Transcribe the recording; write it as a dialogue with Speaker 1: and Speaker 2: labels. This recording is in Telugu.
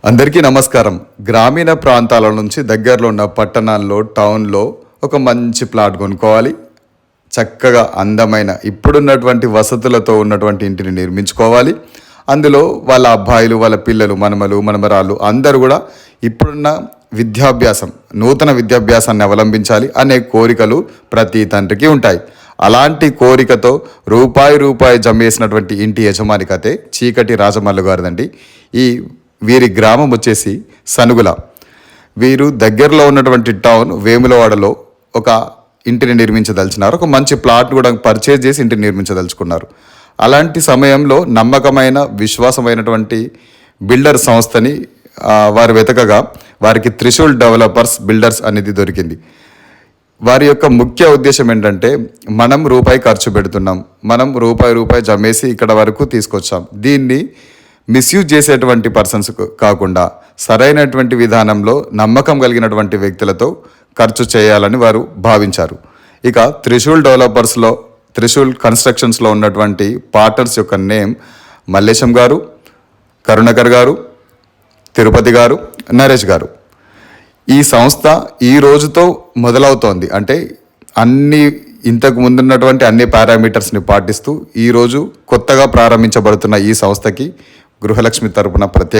Speaker 1: అందరికీ నమస్కారం. గ్రామీణ ప్రాంతాల నుంచి దగ్గరలో ఉన్న పట్టణాల్లో, టౌన్లో ఒక మంచి ప్లాట్ కొనుక్కోవాలి. చక్కగా అందమైన ఇప్పుడున్నటువంటి వసతులతో ఉన్నటువంటి ఇంటిని నిర్మించుకోవాలి. అందులో వాళ్ళ అబ్బాయిలు, వాళ్ళ పిల్లలు, మనమలు, మనమరాళ్ళు అందరూ కూడా ఇప్పుడున్న విద్యాభ్యాసం, నూతన విద్యాభ్యాసాన్ని అవలంబించాలి అనే కోరికలు ప్రతి తండ్రికి ఉంటాయి. అలాంటి కోరికతో రూపాయి జమేసినటువంటి ఇంటి యజమాని కథే చీకటి రాజమల్లు గారిదండి. వీరి గ్రామం వచ్చేసి సనుగుల. వీరు దగ్గరలో ఉన్నటువంటి టౌన్ వేములవాడలో ఒక ఇంటిని నిర్మించదలిచినారు. ఒక మంచి ప్లాట్ కూడా పర్చేజ్ చేసి ఇంటిని నిర్మించదలుచుకున్నారు. అలాంటి సమయంలో నమ్మకమైన, విశ్వాసమైనటువంటి బిల్డర్ సంస్థని వారు వెతకగా వారికి త్రిశూల్ డెవలపర్స్ బిల్డర్స్ అనేది దొరికింది. వారి యొక్క ముఖ్య ఉద్దేశం ఏంటంటే, మనం రూపాయి ఖర్చు పెడుతున్నాం, మనం రూపాయి జమేసి ఇక్కడ వరకు తీసుకొచ్చాం, దీన్ని మిస్యూజ్ చేసేటువంటి పర్సన్స్ కాకుండా సరైనటువంటి విధానంలో నమ్మకం కలిగినటువంటి వ్యక్తులతో ఖర్చు చేయాలని వారు భావించారు. ఇక త్రిశూల్ డెవలపర్స్లో, త్రిశూల్ కన్స్ట్రక్షన్స్లో ఉన్నటువంటి పార్ట్నర్స్ యొక్క నేమ్ మల్లేశం గారు, కరుణాకర్ గారు, తిరుపతి గారు, నరేష్ గారు. ఈ సంస్థ ఈ రోజుతో మొదలవుతోంది. అంటే ఇంతకు ముందున్నటువంటి అన్ని పారామీటర్స్ని పాటిస్తూ ఈరోజు కొత్తగా ప్రారంభించబడుతున్న ఈ సంస్థకి గృహలక్ష్మి తరపున ప్రత్యేక